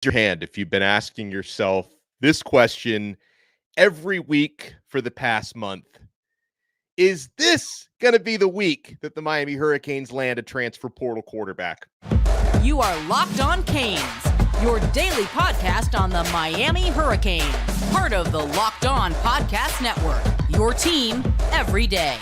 Your hand if you've been asking yourself this question every week for the past month. Is this going to be the week that the Miami Hurricanes land a transfer portal quarterback? You are Locked On Canes, your daily podcast on the Miami Hurricanes, part of the Locked On Podcast Network, your team every day.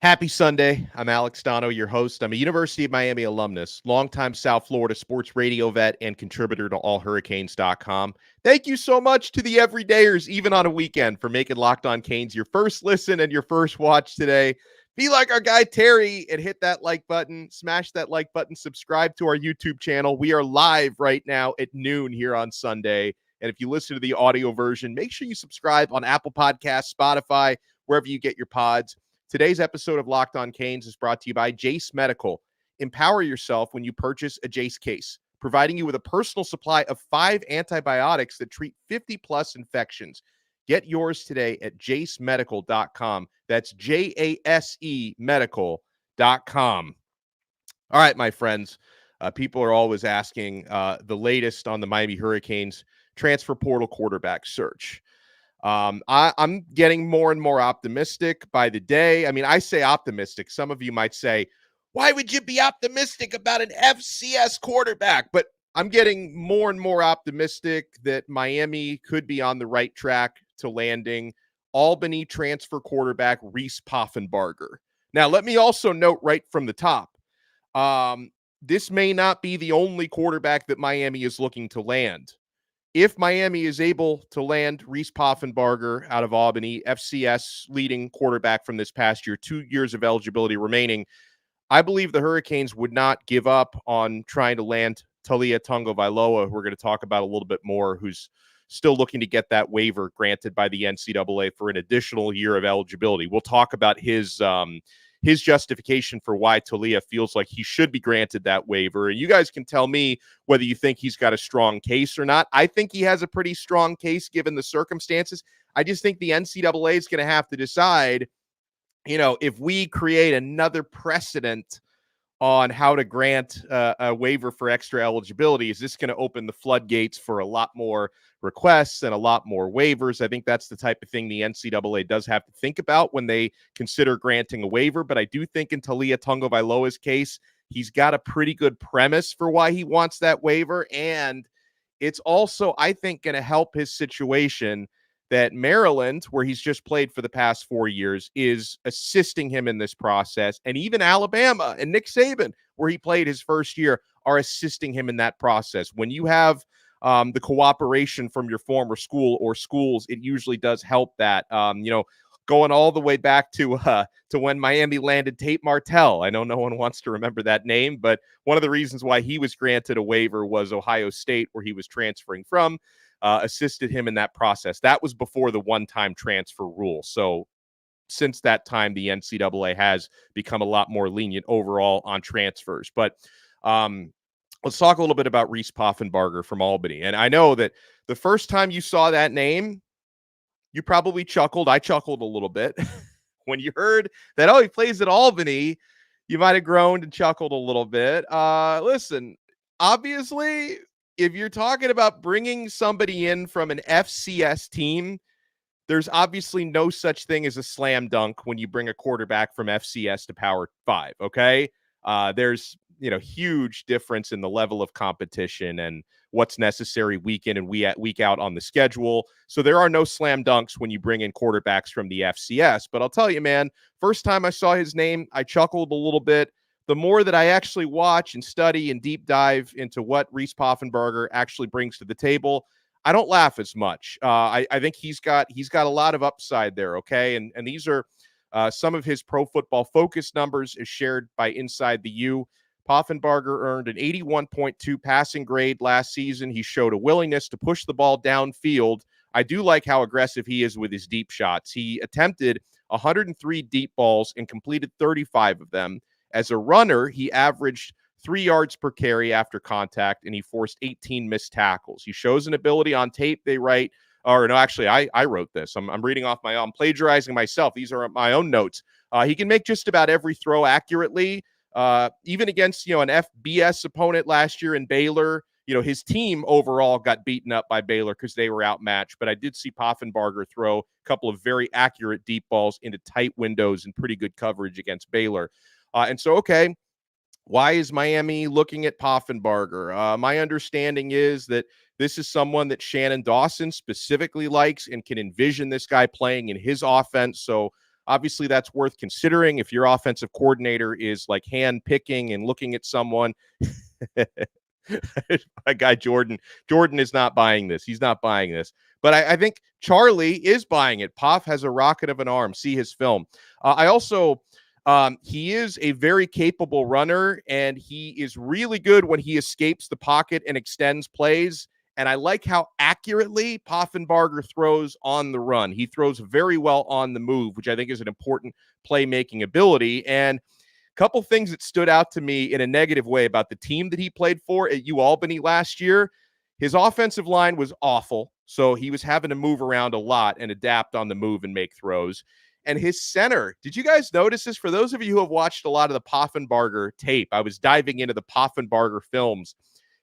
Happy Sunday. I'm Alex Donno, your host. I'm a University of Miami alumnus, longtime South Florida sports radio vet, and contributor to allhurricanes.com. Thank you so much to the everydayers, even on a weekend, for making Locked On Canes your first listen and your first watch today. Be like our guy Terry and hit that like button, smash that like button, subscribe to our YouTube channel. We are live right now at noon here on Sunday. And if you listen to the audio version, make sure you subscribe on Apple Podcasts, Spotify, wherever you get your pods. Today's episode of Locked On Canes is brought to you by Jace Medical. Empower yourself when you purchase a Jace case, providing you with a personal supply of 5 antibiotics that treat 50-plus infections. Get yours today at jacemedical.com. That's Jase medical.com. All right, my friends. People are always asking the latest on the Miami Hurricanes transfer portal quarterback search. I'm getting more and more optimistic by the day. I mean, I say optimistic. Some of you might say, why would you be optimistic about an FCS quarterback? But I'm getting more and more optimistic that Miami could be on the right track to landing Albany transfer quarterback Reese Poffenbarger. Now, let me also note right from the top, this may not be the only quarterback that Miami is looking to land. If Miami is able to land Reese Poffenbarger out of Albany, FCS leading quarterback from this past year, 2 years of eligibility remaining, I believe the Hurricanes would not give up on trying to land Talia Tagovailoa, who we're going to talk about a little bit more, who's still looking to get that waiver granted by the NCAA for an additional year of eligibility. We'll talk about his justification for why Talia feels like he should be granted that waiver. And you guys can tell me whether you think he's got a strong case or not. I think he has a pretty strong case given the circumstances. I just think the NCAA is going to have to decide, if we create another precedent on how to grant a waiver for extra eligibility, is this going to open the floodgates for a lot more requests and a lot more waivers? I think that's the type of thing the NCAA does have to think about when they consider granting a waiver. But I do think in Talia Tagovailoa's case, he's got a pretty good premise for why he wants that waiver. And it's also, I think, going to help his situation that Maryland, where he's just played for the past 4 years, is assisting him in this process. And even Alabama and Nick Saban, where he played his first year, are assisting him in that process. When you have the cooperation from your former school or schools, it usually does help that. Going all the way back to when Miami landed Tate Martell. I know no one wants to remember that name, but one of the reasons why he was granted a waiver was Ohio State, where he was transferring from, assisted him in that process. That was before the one-time transfer rule. So since that time, the NCAA has become a lot more lenient overall on transfers. But let's talk a little bit about Reese Poffenbarger from Albany. And I know that the first time you saw that name, you probably chuckled. I chuckled a little bit. When you heard that, he plays at Albany, you might have groaned and chuckled a little bit. Listen, obviously, if you're talking about bringing somebody in from an FCS team, there's obviously no such thing as a slam dunk when you bring a quarterback from FCS to Power 5, okay? There's, huge difference in the level of competition and what's necessary week in and week out on the schedule. So there are no slam dunks when you bring in quarterbacks from the FCS. But I'll tell you, man, first time I saw his name, I chuckled a little bit. The more that I actually watch and study and deep dive into what Reese Poffenbarger actually brings to the table, I don't laugh as much. I think he's got a lot of upside there, okay? And these are some of his Pro Football Focus numbers as shared by Inside the U. Poffenbarger earned an 81.2 passing grade last season. He showed a willingness to push the ball downfield. I do like how aggressive he is with his deep shots. He attempted 103 deep balls and completed 35 of them. As a runner, he averaged 3 yards per carry after contact, and he forced 18 missed tackles. He shows an ability on tape, they write, Or no, actually, I wrote this. I'm reading off I'm plagiarizing myself. These are my own notes. He can make just about every throw accurately, even against, an FBS opponent last year in Baylor. His team overall got beaten up by Baylor because they were outmatched. But I did see Poffenbarger throw a couple of very accurate deep balls into tight windows and pretty good coverage against Baylor. And so, okay, why is Miami looking at Poffenbarger? My understanding is that this is someone that Shannon Dawson specifically likes and can envision this guy playing in his offense. So obviously that's worth considering if your offensive coordinator is like hand picking and looking at someone. My guy Jordan is not buying this. He's not buying this. But I think Charlie is buying it. Poff has a rocket of an arm. See his film. He is a very capable runner, and he is really good when he escapes the pocket and extends plays. And I like how accurately Poffenbarger throws on the run. He throws very well on the move, which I think is an important playmaking ability. And a couple things that stood out to me in a negative way about the team that he played for at Albany last year. His offensive line was awful, so he was having to move around a lot and adapt on the move and make throws. And his center, did you guys notice this? For those of you who have watched a lot of the Poffenbarger tape, I was diving into the Poffenbarger films.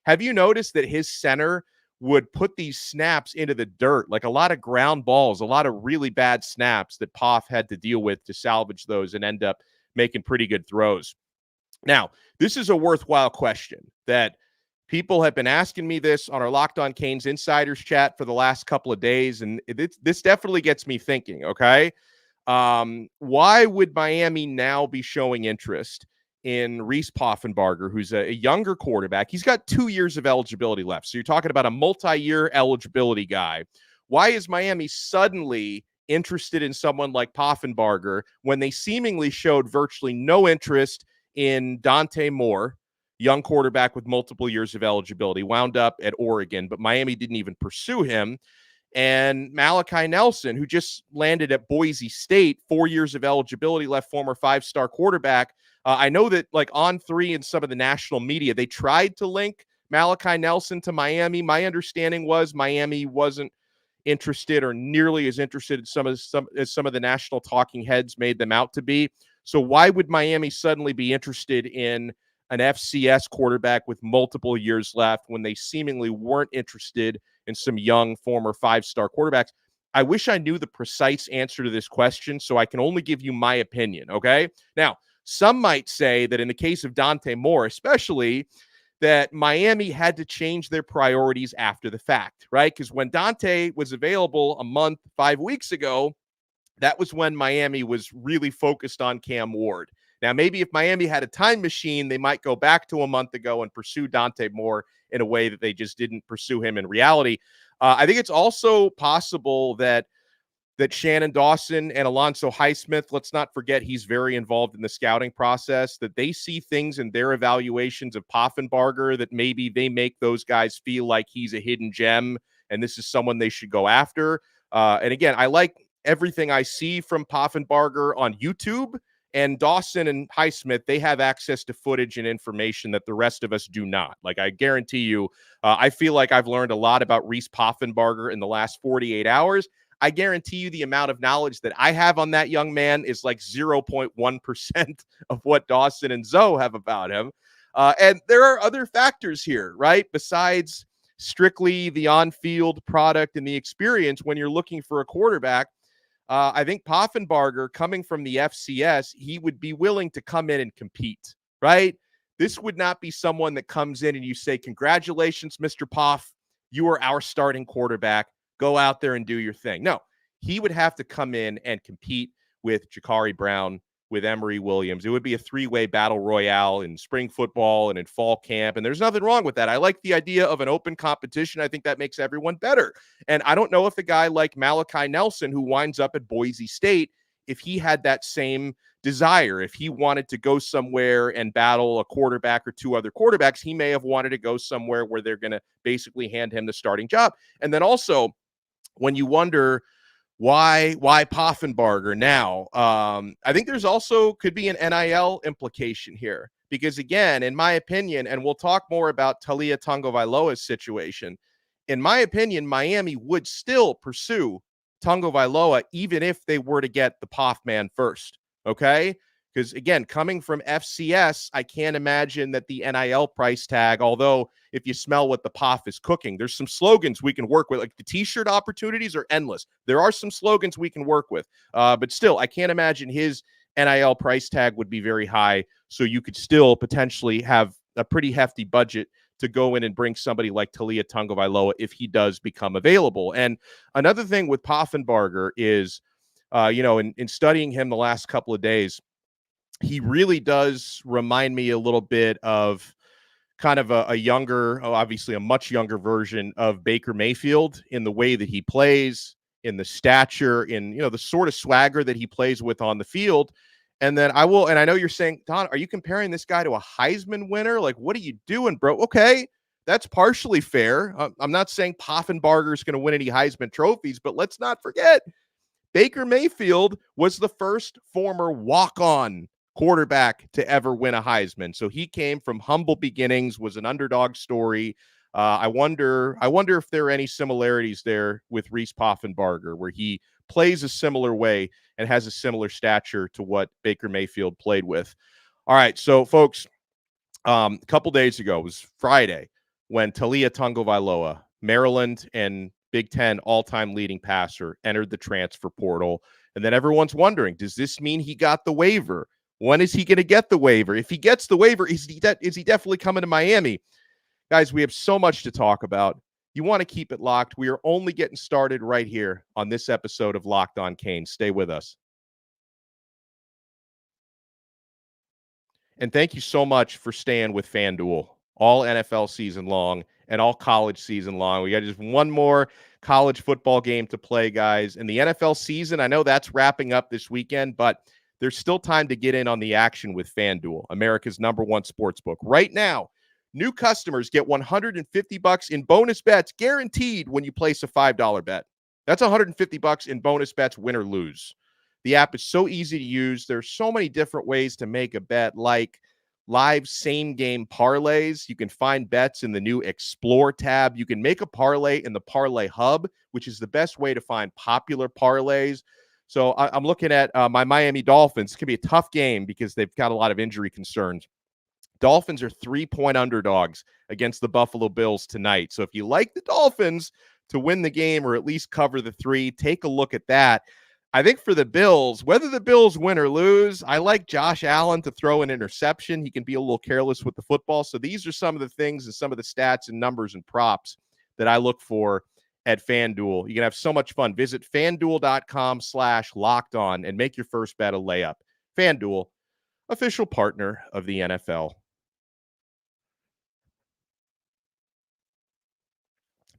Have you noticed that his center would put these snaps into the dirt, like a lot of ground balls, a lot of really bad snaps that Poff had to deal with to salvage those and end up making pretty good throws? Now, this is a worthwhile question that people have been asking me this on our Locked On Canes Insiders chat for the last couple of days, and this definitely gets me thinking, okay? Why would Miami now be showing interest in Reese Poffenbarger, who's a younger quarterback? He's got 2 years of eligibility left. So you're talking about a multi-year eligibility guy. Why is Miami suddenly interested in someone like Poffenbarger when they seemingly showed virtually no interest in Dante Moore, young quarterback with multiple years of eligibility, wound up at Oregon, but Miami didn't even pursue him? And Malachi Nelson, who just landed at Boise State, 4 years of eligibility left, former 5-star quarterback. I know that like On3 and some of the national media, they tried to link Malachi Nelson to Miami. My understanding was Miami wasn't interested or nearly as interested as some of the national talking heads made them out to be. So why would Miami suddenly be interested in an FCS quarterback with multiple years left when they seemingly weren't interested in some young former 5-star quarterbacks? I wish I knew the precise answer to this question, so I can only give you my opinion, okay? Now, some might say that in the case of Dante Moore, especially, that Miami had to change their priorities after the fact, right? Because when Dante was available a month, 5 weeks ago, that was when Miami was really focused on Cam Ward. Now, maybe if Miami had a time machine, they might go back to a month ago and pursue Dante Moore in a way that they just didn't pursue him in reality. I think it's also possible that Shannon Dawson and Alonzo Highsmith, let's not forget he's very involved in the scouting process, that they see things in their evaluations of Poffenbarger that maybe they make those guys feel like he's a hidden gem and this is someone they should go after. And again, I like everything I see from Poffenbarger on YouTube. And Dawson and Highsmith, they have access to footage and information that the rest of us do not. Like, I guarantee you, I feel like I've learned a lot about Reese Poffenbarger in the last 48 hours. I guarantee you the amount of knowledge that I have on that young man is like 0.1% of what Dawson and Zoe have about him. And there are other factors here, right? Besides strictly the on-field product and the experience when you're looking for a quarterback. I think Poffenbarger, coming from the FCS, he would be willing to come in and compete, right? This would not be someone that comes in and you say, congratulations, Mr. Poff, you are our starting quarterback. Go out there and do your thing. No, he would have to come in and compete with Jakari Brown, with Emory Williams. It would be a 3-way battle royale in spring football and in fall camp, and there's nothing wrong with that. I like the idea of an open competition. I think that makes everyone better. And I don't know if a guy like Malachi Nelson, who winds up at Boise State, if he had that same desire, if he wanted to go somewhere and battle a quarterback or two other quarterbacks, he may have wanted to go somewhere where they're going to basically hand him the starting job. And then also, when you wonder why Poffenbarger now, I think there's also could be an NIL implication here, because again, in my opinion, and we'll talk more about Talia Tagovailoa's situation, in my opinion, Miami would still pursue Tagovailoa even if they were to get the Poff man first, okay? Because, again, coming from FCS, I can't imagine that the NIL price tag, although if you smell what the Poff is cooking, there's some slogans we can work with. Like the T-shirt opportunities are endless. There are some slogans we can work with. But still, I can't imagine his NIL price tag would be very high. So you could still potentially have a pretty hefty budget to go in and bring somebody like Talia Tagovailoa if he does become available. And another thing with Poffenbarger is, in studying him the last couple of days, he really does remind me a little bit of kind of a younger, obviously a much younger version of Baker Mayfield in the way that he plays, in the stature, in, the sort of swagger that he plays with on the field. And then and I know you're saying, Don, are you comparing this guy to a Heisman winner? Like, what are you doing, bro? Okay, that's partially fair. I'm not saying Poffenbarger is going to win any Heisman trophies, but let's not forget, Baker Mayfield was the first former walk-on quarterback to ever win a Heisman. So he came from humble beginnings, was an underdog story. I wonder if there are any similarities there with Reese Poffenbarger, where he plays a similar way and has a similar stature to what Baker Mayfield played with. All right, so folks, a couple days ago, it was Friday, when Talia Tagovailoa, Maryland and Big Ten all-time leading passer, entered the transfer portal. And then everyone's wondering, does this mean he got the waiver? When is he going to get the waiver? If he gets the waiver, is he definitely coming to Miami? Guys, we have so much to talk about. You want to keep it locked. We are only getting started right here on this episode of Locked On Canes. Stay with us. And thank you so much for staying with FanDuel all NFL season long and all college season long. We got just one more college football game to play, guys. And the NFL season, I know that's wrapping up this weekend, but there's still time to get in on the action with FanDuel, America's #1 sportsbook. Right now, new customers get $150 in bonus bets guaranteed when you place a $5 bet. That's $150 in bonus bets, win or lose. The app is so easy to use. There's so many different ways to make a bet, like live same-game parlays. You can find bets in the new Explore tab. You can make a parlay in the Parlay Hub, which is the best way to find popular parlays. So I'm looking at my Miami Dolphins. It's going to be a tough game because they've got a lot of injury concerns. Dolphins are 3-point underdogs against the Buffalo Bills tonight. So if you like the Dolphins to win the game or at least cover the 3, take a look at that. I think for the Bills, whether the Bills win or lose, I like Josh Allen to throw an interception. He can be a little careless with the football. So these are some of the things and some of the stats and numbers and props that I look for at FanDuel. You can have so much fun. Visit FanDuel.com/lockedon and make your first bet a layup. FanDuel, official partner of the NFL.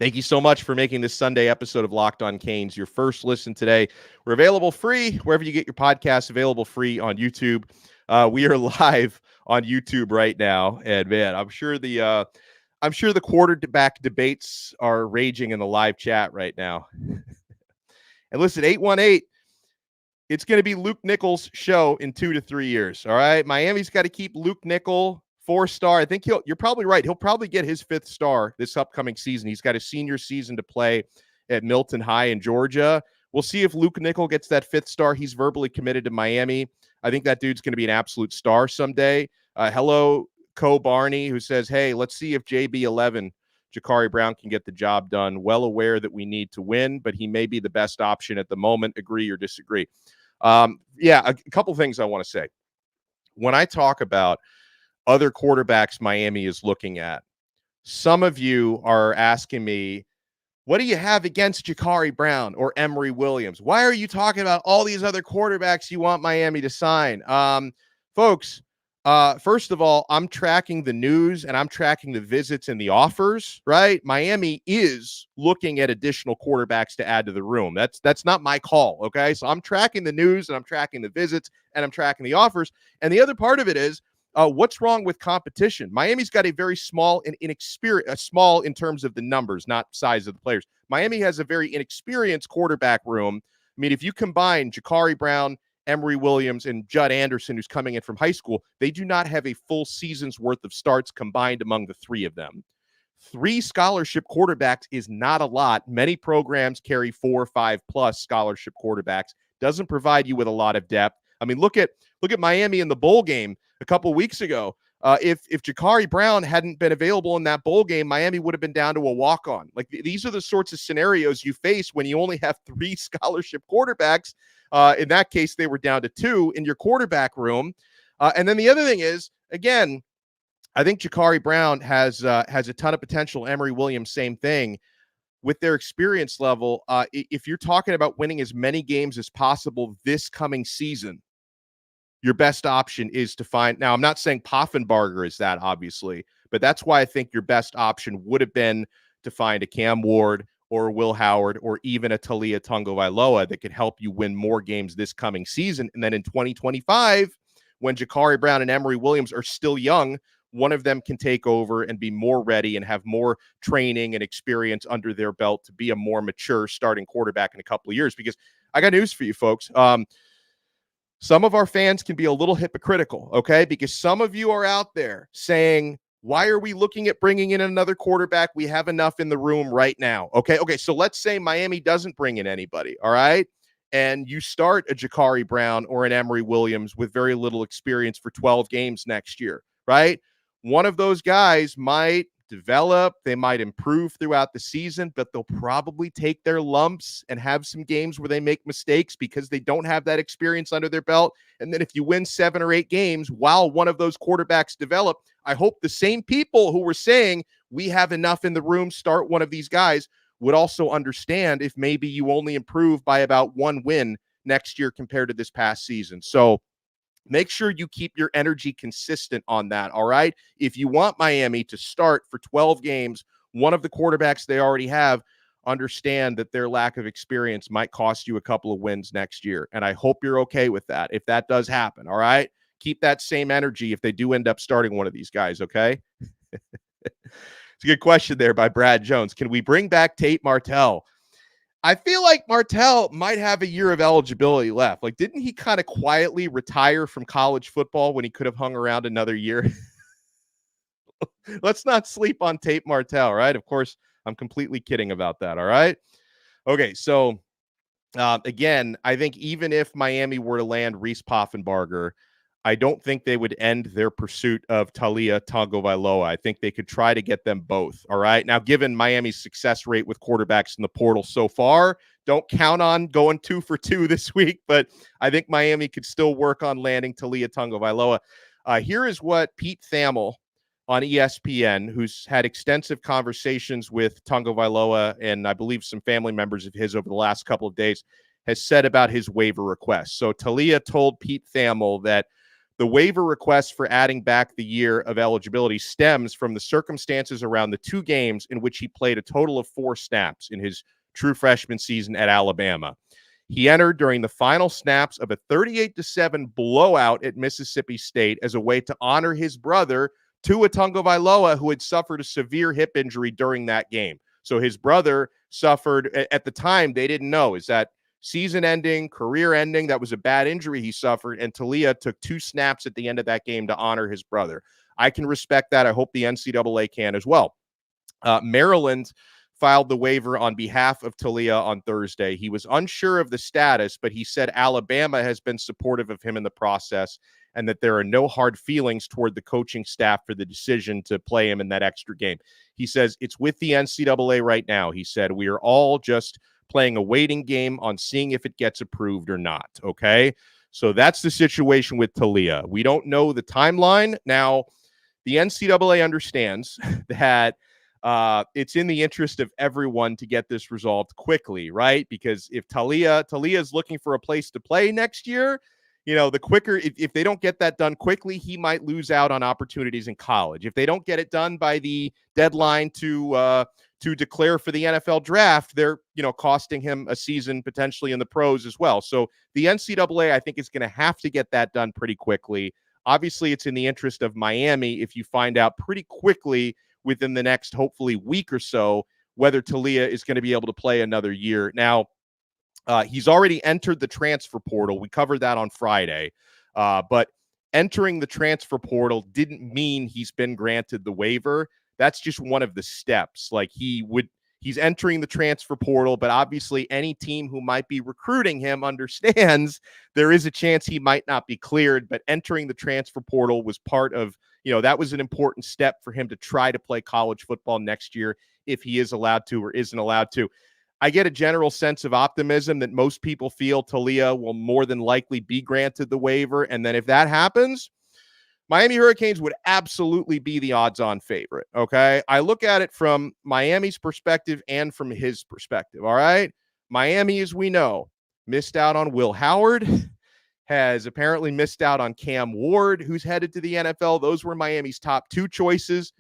Thank you so much for making this Sunday episode of Locked On Canes your first listen today. We're available free wherever you get your podcasts, available free on YouTube. We are live on YouTube right now, and man, I'm sure the quarterback debates are raging in the live chat right now. And listen, 818, it's going to be Luke Nichols' show in 2 to 3 years. All right, Miami's got to keep Luke Nickel 4-star. I think you're probably right. He'll probably get his 5th star this upcoming season. He's got a senior season to play at Milton High in Georgia. We'll see if Luke Nickel gets that 5th star. He's verbally committed to Miami. I think that dude's going to be an absolute star someday. Hello, Co Barney, who says, hey, let's see if JB11, Jakari Brown, can get the job done. Well aware that we need to win, but he may be the best option at the moment. Agree or disagree? A couple things I want to say. When I talk about other quarterbacks Miami is looking at, some of you are asking me, what do you have against Jakari Brown or Emory Williams? Why are you talking about all these other quarterbacks you want Miami to sign? Folks, first of all, I'm tracking the news and I'm tracking the visits and the offers, right? Miami is looking at additional quarterbacks to add to the room. That's not my call, okay? So I'm tracking the news and I'm tracking the visits and I'm tracking the offers. And the other part of it is, what's wrong with competition? Miami's got a very small and inexperienced, small in terms of the numbers, not size of the players. Miami has a very inexperienced quarterback room. I mean, if you combine Jakari Brown, Emory Williams, and Judd Anderson, who's coming in from high school, they do not have a full season's worth of starts combined among the 3 of them. 3 scholarship quarterbacks is not a lot. Many programs carry 4 or 5 plus scholarship quarterbacks. Doesn't provide you with a lot of depth. I mean, look at Miami in the bowl game a couple weeks ago. If Jakari Brown hadn't been available in that bowl game, Miami would have been down to a walk-on. Like, these are the sorts of scenarios you face when you only have 3 scholarship quarterbacks. In that case, they were down to 2 in your quarterback room. And then the other thing is, again, I think Jakari Brown has a ton of potential. Emory Williams, same thing. With their experience level, if you're talking about winning as many games as possible this coming season, your best option is to find. Now, I'm not saying Poffenbarger is that, obviously, but that's why I think your best option would have been to find a Cam Ward or a Will Howard or even a Talia Tagovailoa that could help you win more games this coming season. And then in 2025, when Jakari Brown and Emory Williams are still young, one of them can take over and be more ready and have more training and experience under their belt to be a more mature starting quarterback in a couple of years. Because I got news for you folks. Some of our fans can be a little hypocritical, okay? Because some of you are out there saying, why are we looking at bringing in another quarterback? We have enough in the room right now. Okay, so let's say Miami doesn't bring in anybody, all right? And you start a Jakari Brown or an Emory Williams with very little experience for 12 games next year, right? One of those guys might develop, they might improve throughout the season, but they'll probably take their lumps and have some games where they make mistakes because they don't have that experience under their belt. And then if you win 7 or 8 games while one of those quarterbacks develop, I hope the same people who were saying we have enough in the room, start one of these guys, would also understand if maybe you only improve by about 1 win next year compared to this past season. So make sure you keep your energy consistent on that, all right? If you want Miami to start for 12 games, one of the quarterbacks they already have, understand that their lack of experience might cost you a couple of wins next year. And I hope you're okay with that if that does happen, all right? Keep that same energy if they do end up starting one of these guys, okay? It's a good question there by Brad Jones. Can we bring back Tate Martell? I feel like Martell might have a year of eligibility left. Like, didn't he kind of quietly retire from college football when he could have hung around another year? Let's not sleep on Tate Martell, right? Of course, I'm completely kidding about that, all right? Okay, so again, I think even if Miami were to land Reese Poffenbarger, I don't think they would end their pursuit of Talia Tagovailoa. I think they could try to get them both, all right? Now, given Miami's success rate with quarterbacks in the portal so far, don't count on going 2 for 2 this week, but I think Miami could still work on landing Talia Tagovailoa. Here is what Pete Thamel on ESPN, who's had extensive conversations with Tagovailoa and I believe some family members of his over the last couple of days, has said about his waiver request. So Talia told Pete Thamel that the waiver request for adding back the year of eligibility stems from the circumstances around the 2 games in which he played a total of 4 snaps in his true freshman season at Alabama. He entered during the final snaps of a 38-7 blowout at Mississippi State as a way to honor his brother, Tua Tagovailoa, who had suffered a severe hip injury during that game. So his brother suffered, at the time, they didn't know, is that season-ending, career-ending. That was a bad injury he suffered, and Talia took 2 snaps at the end of that game to honor his brother. I can respect that. I hope the NCAA can as well. Maryland filed the waiver on behalf of Talia on Thursday. He was unsure of the status, but he said Alabama has been supportive of him in the process and that there are no hard feelings toward the coaching staff for the decision to play him in that extra game. He says, it's with the NCAA right now. He said, we are all just playing a waiting game on seeing if it gets approved or not, okay? So that's the situation with Talia. We don't know the timeline. Now, the NCAA understands that it's in the interest of everyone to get this resolved quickly, right? Because if Talia is looking for a place to play next year, you know, the quicker, if they don't get that done quickly, he might lose out on opportunities in college. If they don't get it done by the deadline to declare for the NFL draft, they're, you know, costing him a season potentially in the pros as well. So the NCAA, I think, is going to have to get that done pretty quickly. Obviously, it's in the interest of Miami if you find out pretty quickly within the next, hopefully, week or so, whether Talia is going to be able to play another year. Now, he's already entered the transfer portal. We covered that on Friday. But entering the transfer portal didn't mean he's been granted the waiver. that's just one of the steps. Like he's entering the transfer portal, but obviously any team who might be recruiting him understands there is a chance he might not be cleared, but entering the transfer portal was part of, that was an important step for him to try to play college football next year if he is allowed to or isn't allowed to. I get a general sense of optimism that most people feel Talia will more than likely be granted the waiver. And then if that happens, Miami Hurricanes would absolutely be the odds-on favorite, okay? I look at it from Miami's perspective and from his perspective, all right? Miami, as we know, missed out on Will Howard, has apparently missed out on Cam Ward, who's headed to the NFL. Those were Miami's top two choices.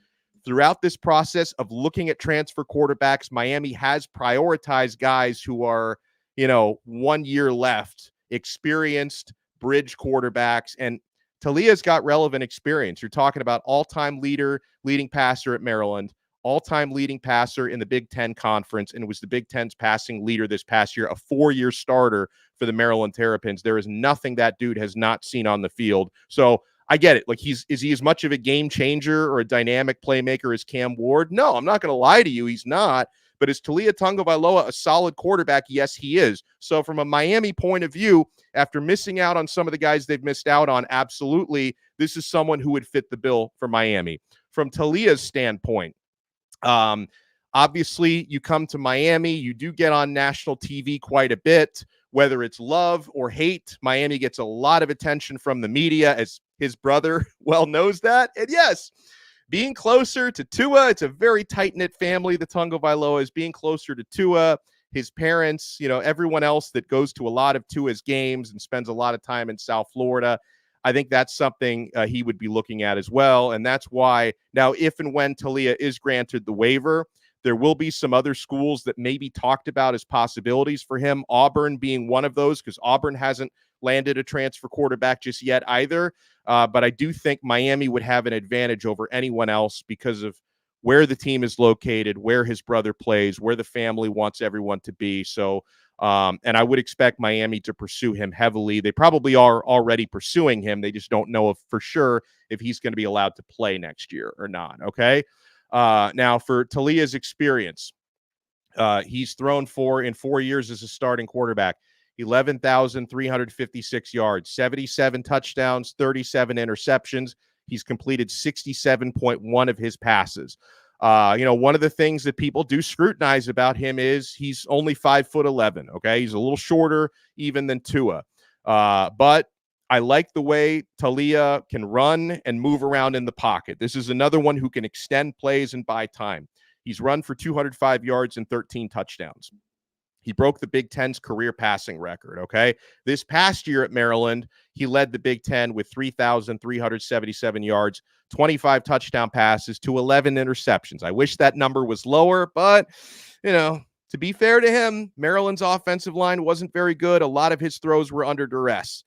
Throughout this process of looking at transfer quarterbacks, Miami has prioritized guys who are, 1 year left, experienced bridge quarterbacks, and Talia's got relevant experience. You're talking about all-time leading passer at Maryland, all-time leading passer in the Big Ten Conference, and was the Big Ten's passing leader this past year, a 4-year starter for the Maryland Terrapins. There is nothing that dude has not seen on the field. So I get it. Like, is he as much of a game changer or a dynamic playmaker as Cam Ward? No, I'm not going to lie to you. He's not. But is Talia Tagovailoa a solid quarterback? Yes, he is. So from a Miami point of view, after missing out on some of the guys they've missed out on, absolutely, this is someone who would fit the bill for Miami. From Talia's standpoint, obviously, you come to Miami, you do get on national TV quite a bit, whether it's love or hate. Miami gets a lot of attention from the media, as his brother well knows that. And yes, being closer to Tua, it's a very tight-knit family, the Tagovailoa is. Being closer to Tua, his parents, everyone else that goes to a lot of Tua's games and spends a lot of time in South Florida. I think that's something he would be looking at as well. And that's why now, if and when Talia is granted the waiver, there will be some other schools that may be talked about as possibilities for him, Auburn being one of those, because Auburn hasn't landed a transfer quarterback just yet either. But I do think Miami would have an advantage over anyone else because of where the team is located, where his brother plays, where the family wants everyone to be. So, and I would expect Miami to pursue him heavily. They probably are already pursuing him. They just don't know for sure if he's going to be allowed to play next year or not. Okay. Now, for Talia's experience, he's thrown in 4 years as a starting quarterback, 11,356 yards, 77 touchdowns, 37 interceptions. He's completed 67.1 of his passes. One of the things that people do scrutinize about him is he's only 5'11". Okay. He's a little shorter even than Tua. But I like the way Talia can run and move around in the pocket. This is another one who can extend plays and buy time. He's run for 205 yards and 13 touchdowns. He broke the Big Ten's career passing record, okay? This past year at Maryland, he led the Big Ten with 3,377 yards, 25 touchdown passes to 11 interceptions. I wish that number was lower, but, to be fair to him, Maryland's offensive line wasn't very good. A lot of his throws were under duress.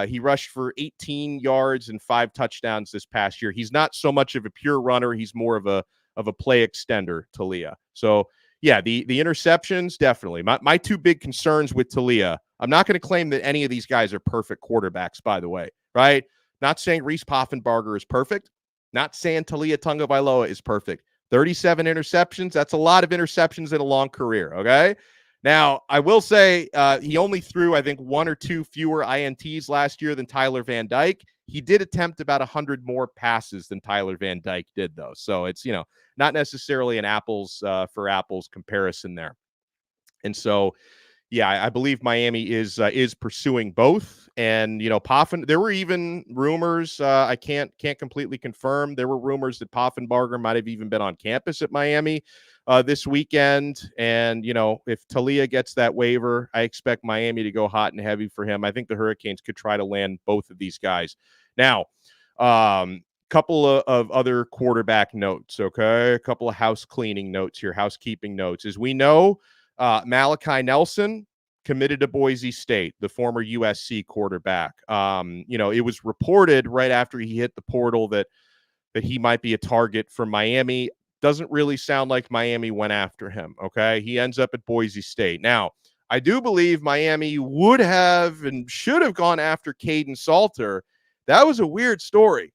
He rushed for 18 yards and 5 touchdowns this past year. He's not so much of a pure runner. He's more of a play extender, Talia. So, yeah, the interceptions, definitely. My two big concerns with Talia, I'm not going to claim that any of these guys are perfect quarterbacks, by the way, right? Not saying Reese Poffenbarger is perfect. Not saying Talia Tagovailoa is perfect. 37 interceptions, that's a lot of interceptions in a long career, okay? Now, I will say he only threw, I think, 1 or 2 fewer INTs last year than Tyler Van Dyke. He did attempt about 100 more passes than Tyler Van Dyke did, though. So it's, not necessarily an apples for apples comparison there. And so, yeah, I believe Miami is pursuing both. And, there were even rumors, I can't completely confirm. There were rumors that Poffenbarger might have even been on campus at Miami this weekend. And, if Talia gets that waiver, I expect Miami to go hot and heavy for him. I think the Hurricanes could try to land both of these guys. Now, couple of other quarterback notes, okay? A couple of housekeeping notes here. As we know, Malachi Nelson committed to Boise State, the former USC quarterback. It was reported right after he hit the portal that he might be a target for Miami. Doesn't really sound like Miami went after him, okay? He ends up at Boise State. Now, I do believe Miami would have and should have gone after Caden Salter. That was a weird story.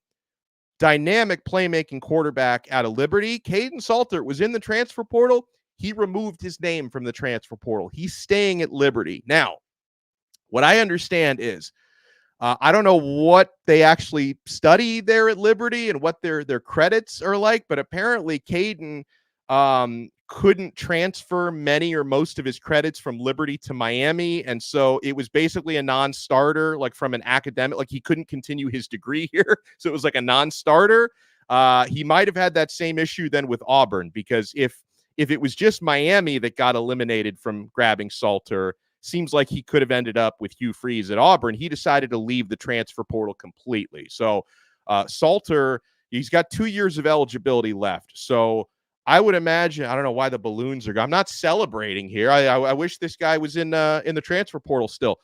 dynamic playmaking quarterback out of Liberty. Caden Salter was in the transfer portal. He removed his name from the transfer portal. He's staying at Liberty. Now, what I understand is, I don't know what they actually study there at Liberty and what their credits are like, but apparently Caden couldn't transfer many or most of his credits from Liberty to Miami, and so it was basically a non-starter, like from an academic, like he couldn't continue his degree here, so it was like a non-starter. He might have had that same issue then with Auburn, because if it was just Miami that got eliminated from grabbing Salter, seems like he could have ended up with Hugh Freeze at Auburn. He decided to leave the transfer portal completely. So Salter, he's got 2 years of eligibility left. So I would imagine, I don't know why the balloons are gone. I'm not celebrating here. I wish this guy was in the transfer portal still.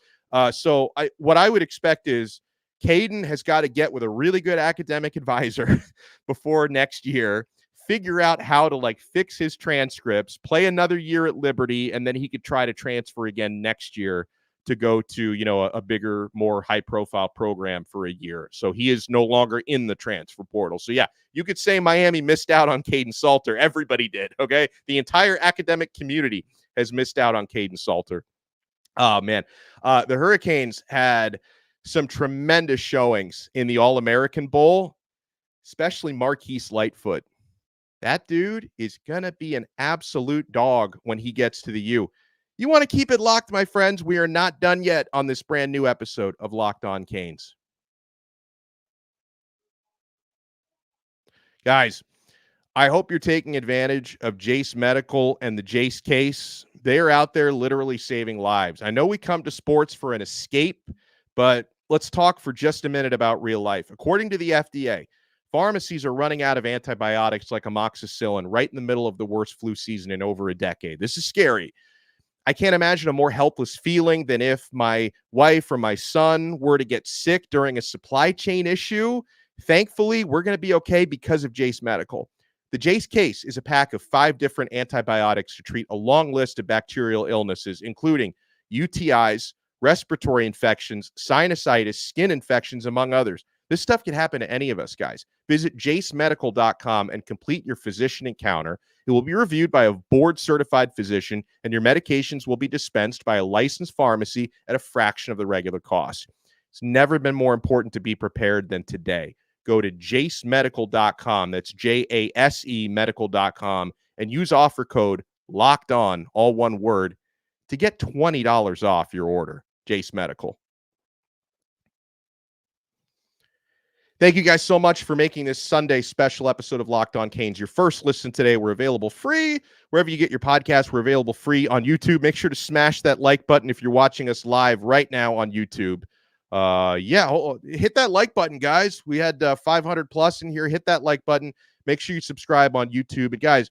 So what I would expect is Caden has got to get with a really good academic advisor before next year, figure out how to like fix his transcripts, play another year at Liberty, and then he could try to transfer again next year to go to, you know, a bigger, more high profile program for a year. So he is no longer in the transfer portal. So yeah, you could say Miami missed out on Caden Salter. Everybody did. Okay. The entire academic community has missed out on Caden Salter. Oh man. The Hurricanes had some tremendous showings in the All-American Bowl, especially Marquise Lightfoot. That dude is going to be an absolute dog when he gets to the U. You want to keep it locked, my friends. We are not done yet on this brand new episode of Locked On Canes. Guys, I hope you're taking advantage of Jace Medical and the Jace case. They are out there literally saving lives. I know we come to sports for an escape, but let's talk for just a minute about real life. According to the FDA, pharmacies are running out of antibiotics like amoxicillin right in the middle of the worst flu season in over a decade. This is scary. I can't imagine a more helpless feeling than if my wife or my son were to get sick during a supply chain issue. Thankfully, we're going to be okay because of Jace Medical. The Jace case is a pack of 5 different antibiotics to treat a long list of bacterial illnesses, including UTIs, respiratory infections, sinusitis, skin infections, among others. This stuff can happen to any of us, guys. Visit jacemedical.com and complete your physician encounter. It will be reviewed by a board-certified physician, and your medications will be dispensed by a licensed pharmacy at a fraction of the regular cost. It's never been more important to be prepared than today. Go to jacemedical.com, that's J-A-S-E medical.com, and use offer code LOCKEDON, all one word, to get $20 off your order. Jace Medical. Thank you guys so much for making this Sunday special episode of Locked On Canes your first listen today. We're available free wherever you get your podcasts. We're available free on YouTube. Make sure to smash that like button if you're watching us live right now on YouTube. Hit that like button, guys. We had 500 plus in here. Hit that like button. Make sure you subscribe on YouTube. And guys,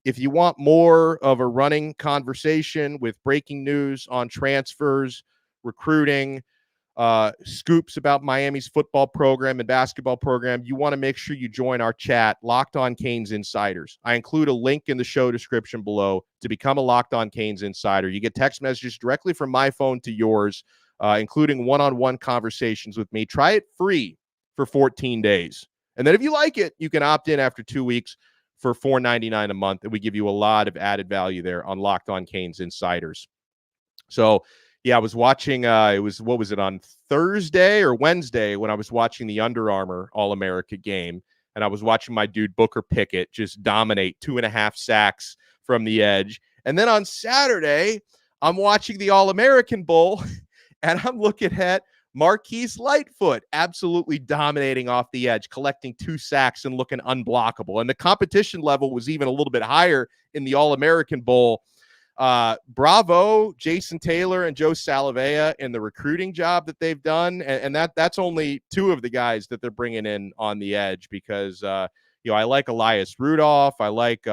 if you want more of a running conversation with breaking news on transfers, recruiting, scoops about Miami's football program and basketball program, you want to make sure you join our chat, Locked On Canes Insiders. I include a link in the show description below to become a Locked On Canes Insider. You get text messages directly from my phone to yours, including one-on-one conversations with me. Try it free for 14 days. And then if you like it, you can opt in after 2 weeks for $4.99 a month. And we give you a lot of added value there on Locked On Canes Insiders. So, yeah, I was watching, on Thursday or Wednesday when I was watching the Under Armour All-America game, and I was watching my dude Booker Pickett just dominate 2.5 sacks from the edge. And then on Saturday, I'm watching the All-American Bowl, and I'm looking at Marquise Lightfoot absolutely dominating off the edge, collecting 2 sacks and looking unblockable. And the competition level was even a little bit higher in the All-American Bowl. Bravo, Jason Taylor and Joe Salavea in the recruiting job that they've done. And that's only 2 of the guys that they're bringing in on the edge because, I like Elias Rudolph. I like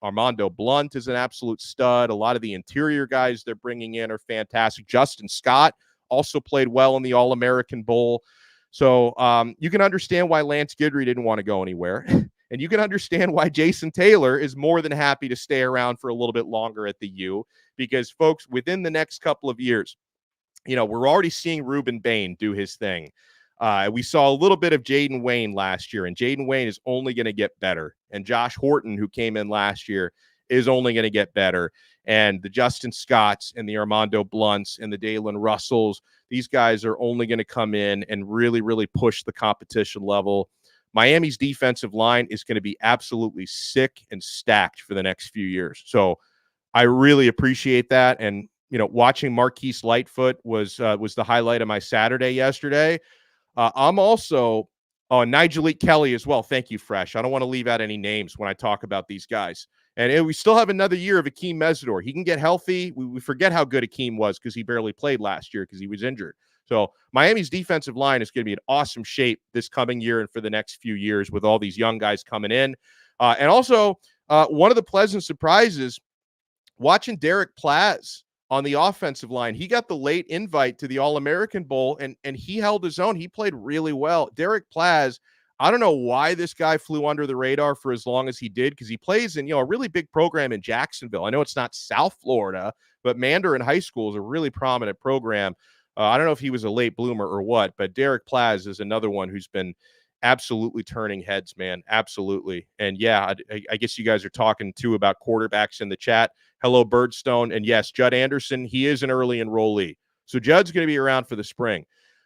Armando Blunt is an absolute stud. A lot of the interior guys they're bringing in are fantastic. Justin Scott also played well in the All-American Bowl. So you can understand why Lance Guidry didn't want to go anywhere. And you can understand why Jason Taylor is more than happy to stay around for a little bit longer at the U, because, folks, within the next couple of years, we're already seeing Ruben Bain do his thing. We saw a little bit of Jaden Wayne last year, and Jaden Wayne is only going to get better. And Josh Horton, who came in last year, is only going to get better. And the Justin Scotts and the Armando Blunts and the Dalen Russells, these guys are only going to come in and really, really push the competition level. Miami's defensive line is going to be absolutely sick and stacked for the next few years. So I really appreciate that. And, watching Marquise Lightfoot was the highlight of my Saturday yesterday. I'm also Nigel Kelly as well. Thank you, Fresh. I don't want to leave out any names when I talk about these guys. And we still have another year of Akeem Mesidor. He can get healthy. We forget how good Akeem was because he barely played last year because he was injured. So Miami's defensive line is going to be in awesome shape this coming year and for the next few years with all these young guys coming in. And also, one of the pleasant surprises, watching Derek Plaz on the offensive line. He got the late invite to the All-American Bowl, and he held his own. He played really well. Derek Plaz, I don't know why this guy flew under the radar for as long as he did, because he plays in, a really big program in Jacksonville. I know it's not South Florida, but Mandarin High School is a really prominent program. I don't know if he was a late bloomer or what, but Derek Plaz is another one who's been absolutely turning heads, man. Absolutely. And yeah, I guess you guys are talking too about quarterbacks in the chat. Hello, Birdstone. And yes, Judd Anderson, he is an early enrollee. So Judd's going to be around for the spring.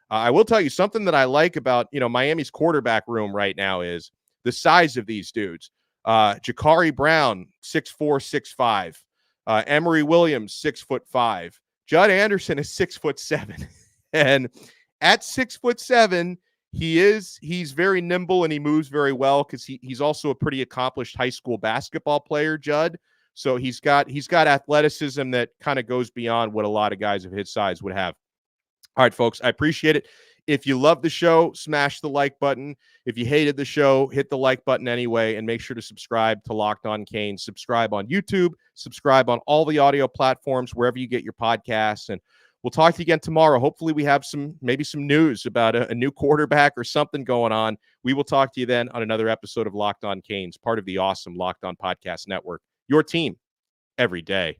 I will tell you something that I like about, Miami's quarterback room right now is the size of these dudes. Jakari Brown, 6'4", 6'5". Emory Williams, 6'5". Judd Anderson is 6'7". And at 6'7", he's very nimble and he moves very well because he's also a pretty accomplished high school basketball player, Judd. So he's got athleticism that kind of goes beyond what a lot of guys of his size would have. All right, folks, I appreciate it. If you love the show, smash the like button. If you hated the show, hit the like button anyway, and make sure to subscribe to Locked On Canes. Subscribe on YouTube. Subscribe on all the audio platforms, wherever you get your podcasts. And we'll talk to you again tomorrow. Hopefully we have maybe some news about a new quarterback or something going on. We will talk to you then on another episode of Locked On Canes, part of the awesome Locked On Podcast Network. Your team every day.